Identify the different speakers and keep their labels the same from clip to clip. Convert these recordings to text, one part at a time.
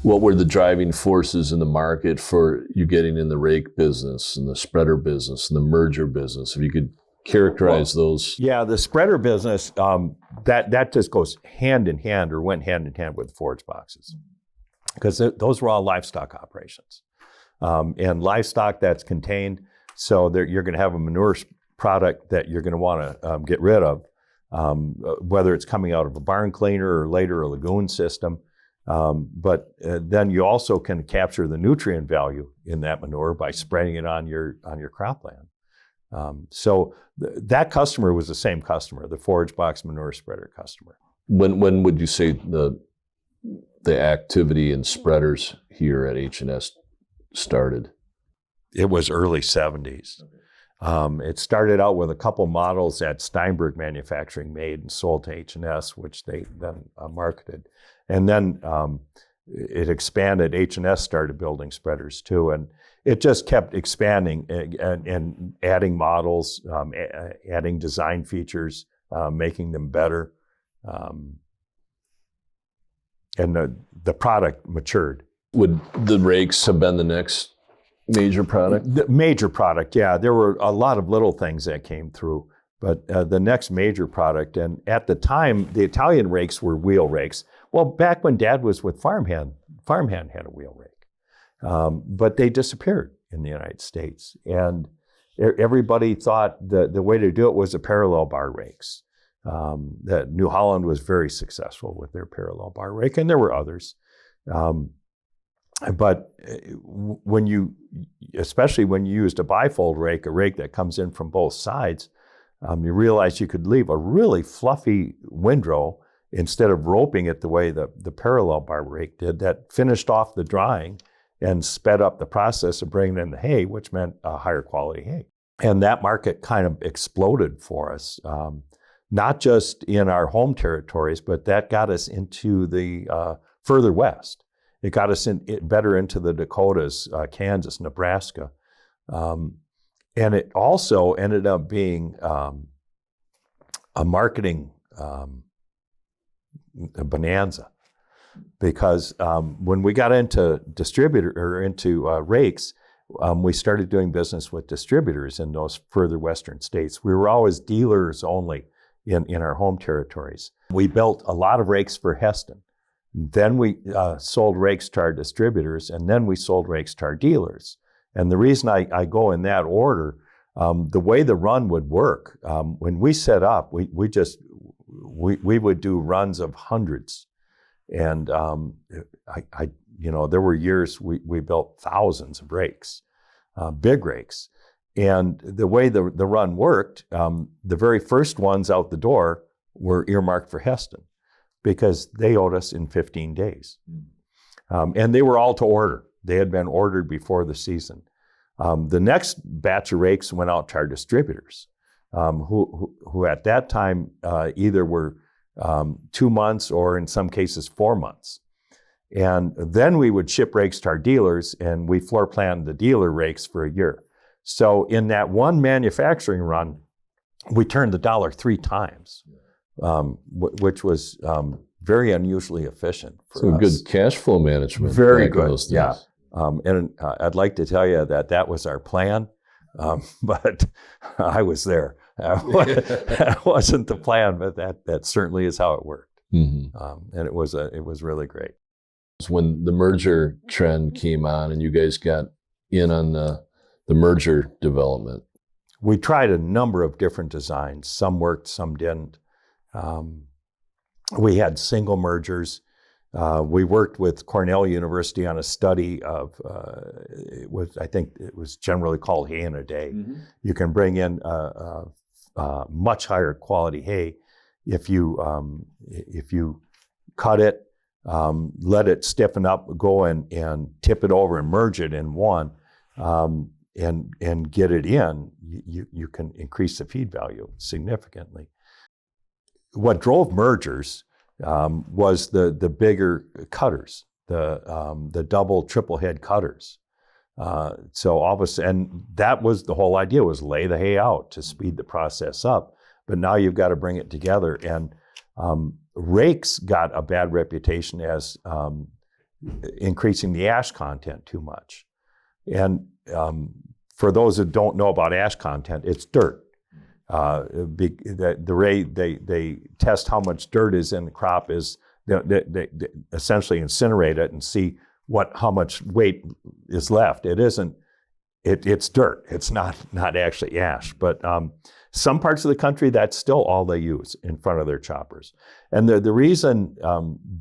Speaker 1: What were the driving forces in the market for you getting in the rake business and the spreader business and the merger business? If you could characterize those.
Speaker 2: Yeah, the spreader business, that just goes hand in hand, or went hand in hand with the forage boxes, because those were all livestock operations. And livestock that's contained, so you're going to have a manure product that you're going to want to get rid of, whether it's coming out of a barn cleaner or later a lagoon system. But then you also can capture the nutrient value in that manure by spreading it on your cropland. So that customer was the same customer, the forage box manure spreader customer.
Speaker 1: When would you say the activity in spreaders here at H&S started?
Speaker 2: It was early 70s. It started out with a couple models that Steinberg Manufacturing made and sold to H&S, which they then marketed. And then it expanded. H&S started building spreaders too, and it just kept expanding and adding models, adding design features, making them better. And the product matured.
Speaker 1: Would the rakes have been the next major product?
Speaker 2: The major product, yeah. There were a lot of little things that came through, but the next major product, and at the time, the Italian rakes were wheel rakes. Well, back when Dad was with Farmhand had a wheel rake, but they disappeared in the United States. And everybody thought the way to do it was the parallel bar rakes. That New Holland was very successful with their parallel bar rake, and there were others. But especially when you used a bifold rake, a rake that comes in from both sides, you realize you could leave a really fluffy windrow instead of roping it the way the parallel bar rake did, that finished off the drying and sped up the process of bringing in the hay, which meant a higher quality hay. And that market kind of exploded for us, not just in our home territories, but that got us into the further west. It got us better into the Dakotas, Kansas, Nebraska. And it also ended up being a marketing bonanza, because when we got into rakes, we started doing business with distributors in those further western states. We were always dealers only in our home territories. We built a lot of rakes for Heston. Then we sold rakes to our distributors, and then we sold rakes to our dealers. And the reason I go in that order, the way the run would work, when we set up, we would do runs of hundreds. And there were years we built thousands of rakes, big rakes. And the way the run worked, the very first ones out the door were earmarked for Heston, because they owed us in 15 days. And they were all to order. They had been ordered before the season. The next batch of rakes went out to our distributors, who at that time either were 2 months or in some cases 4 months. And then we would ship rakes to our dealers, and we floor planned the dealer rakes for a year. So in that one manufacturing run, we turned the dollar 3 times. Which was very unusually efficient for us.
Speaker 1: Good cash flow management.
Speaker 2: Very good, yeah. And I'd like to tell you that was our plan, but I was there. That wasn't the plan, but that certainly is how it worked. Mm-hmm. And it was really great.
Speaker 1: When the merger trend came on and you guys got in on the merger development,
Speaker 2: we tried a number of different designs. Some worked, some didn't. We had single mergers. We worked with Cornell University on a study of, I think it was generally called hay in a day. Mm-hmm. You can bring in much higher quality hay if you cut it, let it stiffen up, go and tip it over and merge it in one, and get it in. You can increase the feed value significantly. What drove mergers was the bigger cutters, the double, triple head cutters. So all of a sudden, and that was the whole idea, was lay the hay out to speed the process up. But now you've got to bring it together. And rakes got a bad reputation as increasing the ash content too much. And for those that don't know about ash content, it's dirt. The way they test how much dirt is in the crop is they essentially incinerate it and see how much weight is left. It's dirt. It's not actually ash. But some parts of the country, that's still all they use in front of their choppers. And the reason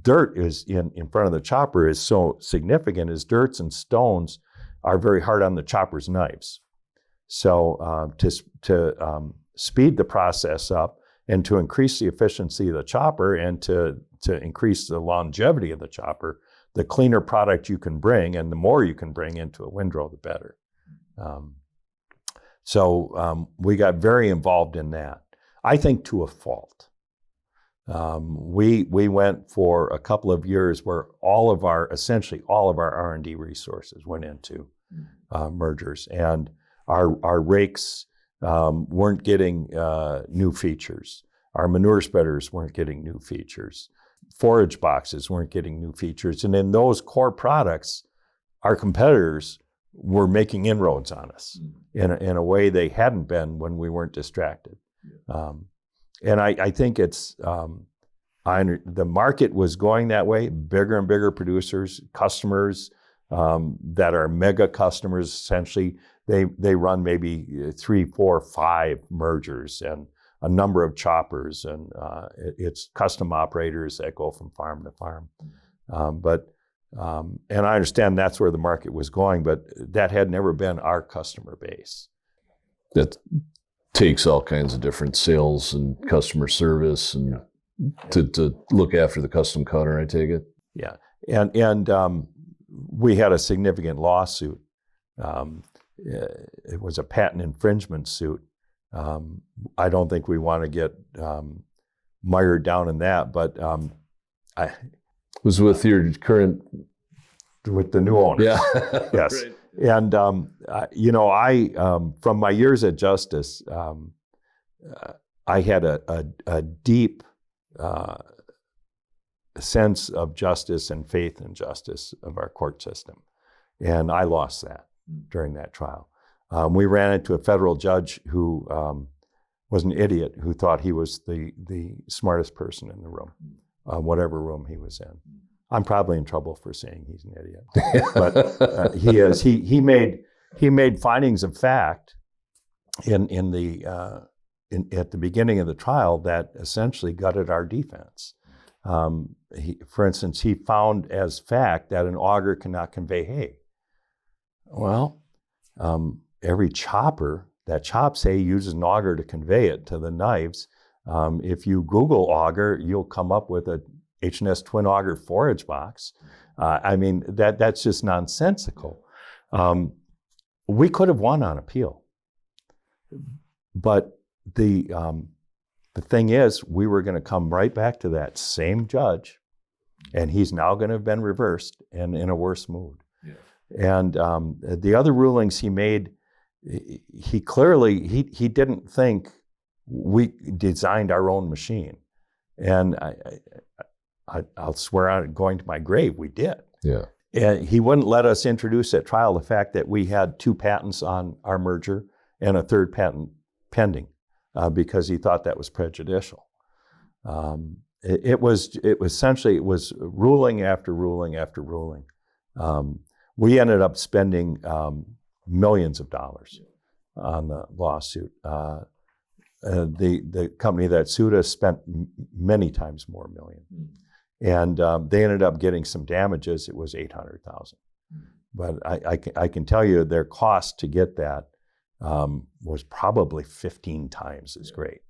Speaker 2: dirt is in front of the chopper is so significant is dirts and stones are very hard on the chopper's knives. So to speed the process up and to increase the efficiency of the chopper and to increase the longevity of the chopper, the cleaner product you can bring and the more you can bring into a windrow, the better. So we got very involved in that, I think to a fault. We went for a couple of years where essentially all of our R&D resources went into mergers, and our rakes weren't getting new features. Our manure spreaders weren't getting new features. Forage boxes weren't getting new features. And in those core products, our competitors were making inroads on us in a way they hadn't been when we weren't distracted. And I think the market was going that way. Bigger and bigger producers, customers that are mega customers, essentially, they run maybe 3, 4, 5 mergers and a number of choppers, and it's custom operators that go from farm to farm. And I understand that's where the market was going, but that had never been our customer base.
Speaker 1: That takes all kinds of different sales and customer service and to look after the custom cutter, I take it?
Speaker 2: Yeah, and we had a significant lawsuit. It was a patent infringement suit. I don't think we want to get mired down in that, but
Speaker 1: was with your current,
Speaker 2: with the new owners.
Speaker 1: Yeah.
Speaker 2: Yes.
Speaker 1: Right.
Speaker 2: And I from my years at Justice, I had a deep sense of justice and faith in justice of our court system, and I lost that during that trial. We ran into a federal judge who was an idiot, who thought he was the smartest person in the room, whatever room he was in. I'm probably in trouble for saying he's an idiot, but he is. He made findings of fact at the beginning of the trial that essentially gutted our defense. For instance, he found as fact that an auger cannot convey hay. Well, every chopper that chops hay uses an auger to convey it to the knives. If you Google auger, you'll come up with a H&S twin auger forage box. I mean, that's just nonsensical. We could have won on appeal, but the thing is, we were going to come right back to that same judge, and he's now going to have been reversed and in a worse mood. Yeah. And the other rulings he made, he clearly he didn't think we designed our own machine, and I'll swear on it, going to my grave, we did.
Speaker 1: Yeah.
Speaker 2: And he wouldn't let us introduce at trial the fact that we had 2 patents on our merger and a 3rd patent pending, because he thought that was prejudicial. It was ruling after ruling after ruling. We ended up spending millions of dollars on the lawsuit. The company that sued us spent many times more million. And they ended up getting some damages. It was $800,000. But I can tell you their cost to get that was probably 15 times as great.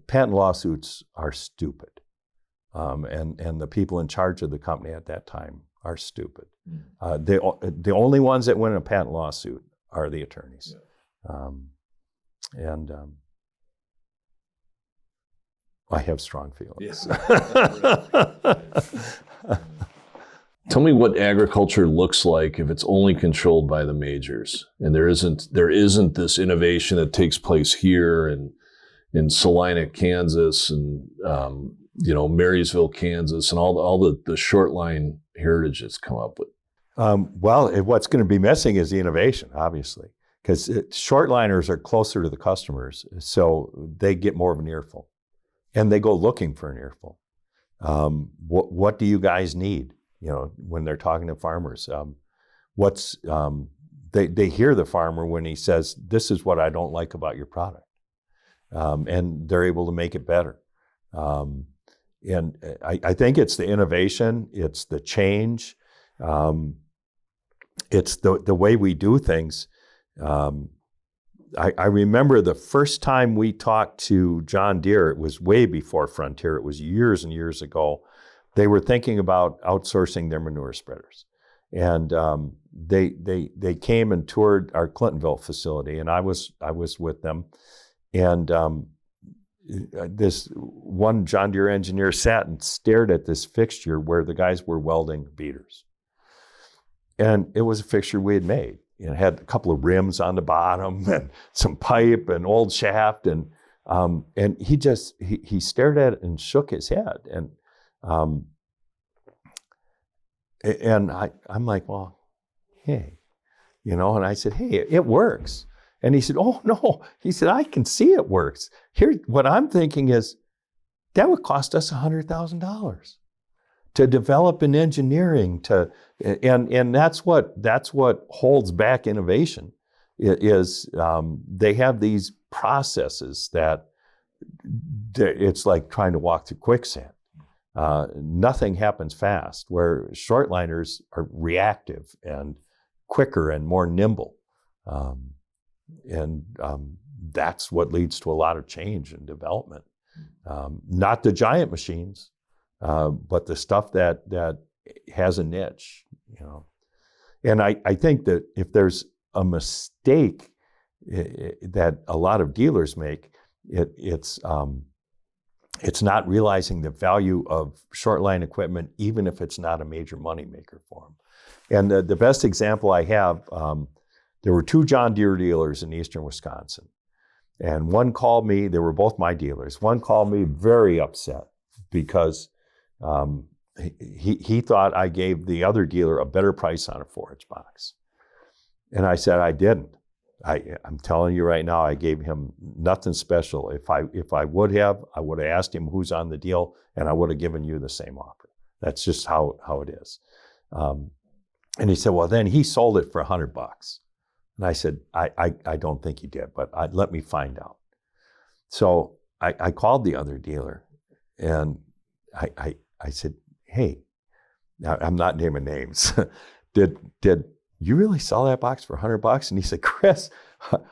Speaker 2: Patent lawsuits are stupid. And the people in charge of the company at that time are stupid. The only ones that win a patent lawsuit are the attorneys. I have strong feelings.
Speaker 1: Tell me what agriculture looks like if it's only controlled by the majors, and there isn't this innovation that takes place here in Salina, Kansas, and Marysville, Kansas, and all the shortline Heritage has come up with?
Speaker 2: What's going to be missing is the innovation, obviously, because shortliners are closer to the customers, so they get more of an earful, and they go looking for an earful. What do you guys need? When they're talking to farmers, they hear the farmer when he says, "This is what I don't like about your product," and they're able to make it better. And I think it's the innovation, it's the change, it's the way we do things. I remember the first time we talked to John Deere, it was way before Frontier, it was years and years ago. They were thinking about outsourcing their manure spreaders. And they came and toured our Clintonville facility, and I was with them. And this one John Deere engineer sat and stared at this fixture where the guys were welding beaters. And it was a fixture we had made. It had a couple of rims on the bottom and some pipe and old shaft. And he stared at it and shook his head. And I'm like, well, hey, and I said, hey, it works. And he said, oh, no. He said, I can see it works. Here, what I'm thinking is that would cost us $100,000 to develop in engineering, and that's what holds back innovation. Is they have these processes that it's like trying to walk through quicksand. Nothing happens fast, where shortliners are reactive and quicker and more nimble. And that's what leads to a lot of change and development. Not the giant machines, but the stuff that has a niche, And I think that if there's a mistake that a lot of dealers make, it's not realizing the value of shortline equipment, even if it's not a major moneymaker for them. And the best example I have, there were two John Deere dealers in eastern Wisconsin. And one called me, they were both my dealers. One called me very upset because he thought I gave the other dealer a better price on a forage box. And I said, I didn't. I'm telling you right now, I gave him nothing special. If I would have, I would have asked him who's on the deal, and I would have given you the same offer. That's just how it is. And he said, well, then he sold it for $100. And I said, I don't think he did, but let me find out. So I called the other dealer, and I said, hey, now I'm not naming names. Did you really sell that box for $100? And he said, Chris,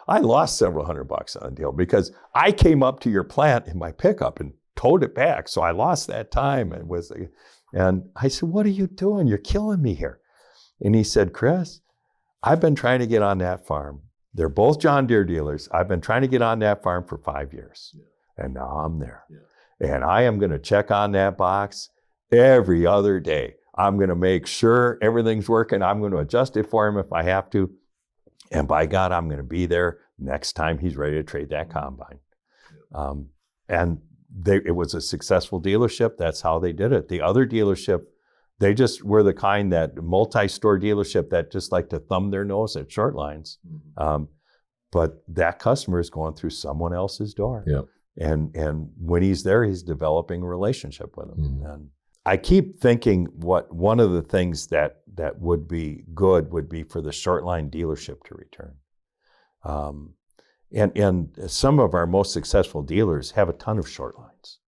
Speaker 2: I lost several $100 on a deal because I came up to your plant in my pickup and towed it back. So I lost that time. And I said, what are you doing? You're killing me here. And he said, Chris, I've been trying to get on that farm. They're both John Deere dealers. I've been trying to get on that farm for 5 years. Yeah. And now I'm there. Yeah. And I am going to check on that box every other day. I'm going to make sure everything's working. I'm going to adjust it for him if I have to. And by God, I'm going to be there next time he's ready to trade that combine. Yeah. And it was a successful dealership. That's how they did it. The other dealership, they just were the kind that multi-store dealership that just like to thumb their nose at short lines. Mm-hmm. But that customer is going through someone else's door. Yeah. And when he's there, he's developing a relationship with them. Mm-hmm. And I keep thinking one of the things that would be good would be for the shortline dealership to return. And some of our most successful dealers have a ton of short lines.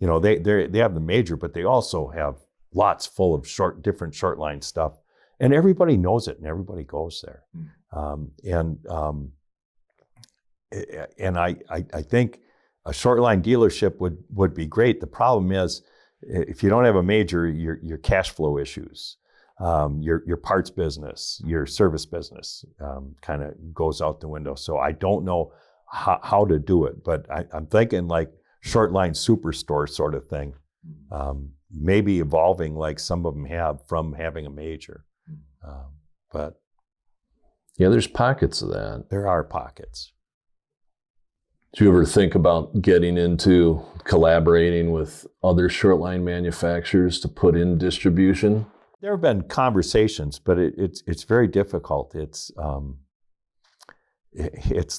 Speaker 2: Mm-hmm. They have the major, but they also have lots full of different short line stuff, and everybody knows it, and everybody goes there. Mm-hmm. And I think a short line dealership would be great. The problem is, if you don't have a major, your cash flow issues, your parts business, your service business kind of goes out the window. So I don't know how to do it, but I'm thinking like short line superstore sort of thing, maybe evolving like some of them have from having a major. But
Speaker 1: yeah, there's pockets of that.
Speaker 2: There are pockets.
Speaker 1: Do you ever think about getting into collaborating with other short line manufacturers to put in distribution?
Speaker 2: There have been conversations, but it's very difficult. It's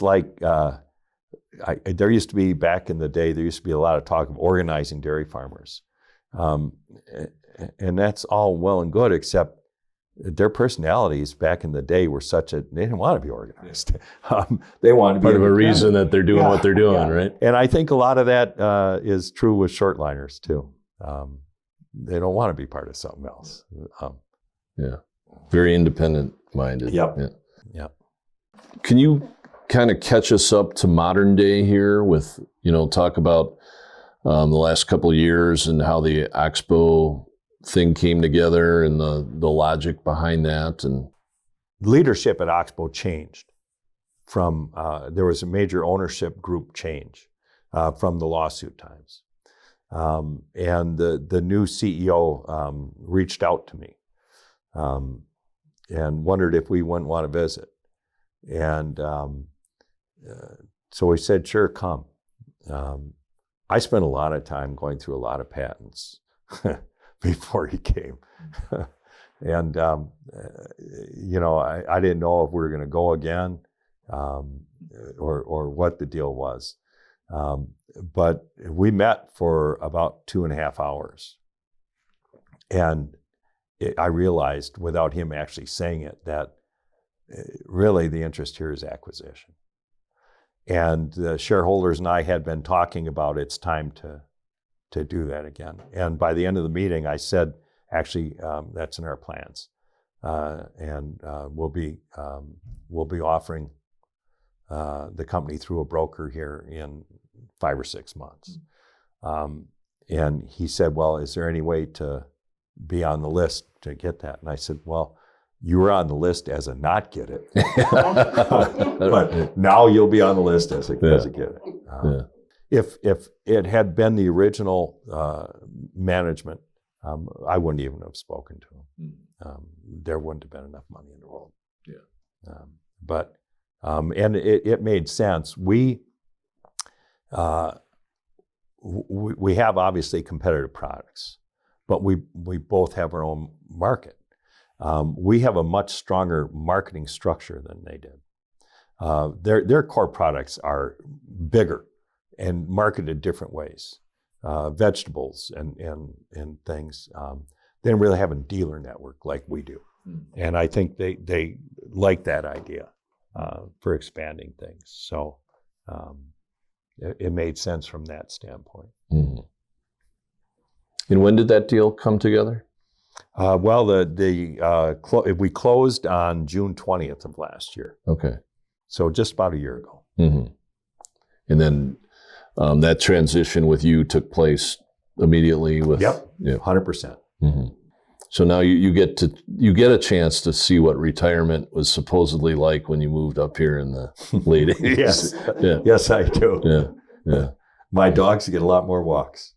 Speaker 2: like there used to be, back in the day, there used to be a lot of talk of organizing dairy farmers. And that's all well and good, except their personalities back in the day were such they didn't want to be organized. They wanted to be
Speaker 1: part of a reason that they're doing what they're doing, right?
Speaker 2: And I think a lot of that is true with shortliners too. They don't want to be part of something else.
Speaker 1: Very independent minded.
Speaker 2: Yep.
Speaker 1: Can you kind of catch us up to modern day here with, talk about the last couple of years and how the Oxbow thing came together and the logic behind that? And
Speaker 2: leadership at Oxbow changed from, there was a major ownership group change from the lawsuit times. And the new CEO reached out to me and wondered if we wouldn't want to visit. And so we said, sure, come. I spent a lot of time going through a lot of patents before he came. And, I didn't know if we were going to go again or what the deal was. But we met for about 2.5 hours. And I realized, without him actually saying it, that really the interest here is acquisition. And the shareholders and I had been talking about it's time to do that again. And by the end of the meeting, I said, actually, that's in our plans. And we'll be offering the company through a broker here in 5 or 6 months. And he said, well, is there any way to be on the list to get that? And I said, well, you were on the list as a not get it, but now you'll be on the list as a get it. If it had been the original management, I wouldn't even have spoken to him. There wouldn't have been enough money in the world. And it made sense. We have obviously competitive products, but we both have our own market. We have a much stronger marketing structure than they did. Their core products are bigger and marketed different ways. Vegetables and things. They don't really have a dealer network like we do. And I think they like that idea for expanding things. So it made sense from that standpoint.
Speaker 1: And when did that deal come together?
Speaker 2: Well, we closed on June 20th of last year.
Speaker 1: Okay.
Speaker 2: So just about a year ago.
Speaker 1: And then that transition with you took place immediately with...
Speaker 2: Yep, 100%.
Speaker 1: So now you get a chance to see what retirement was supposedly like when you moved up here in the late 80s.
Speaker 2: Yes, yes, I do.
Speaker 1: Yeah.
Speaker 2: My dogs get a lot more walks.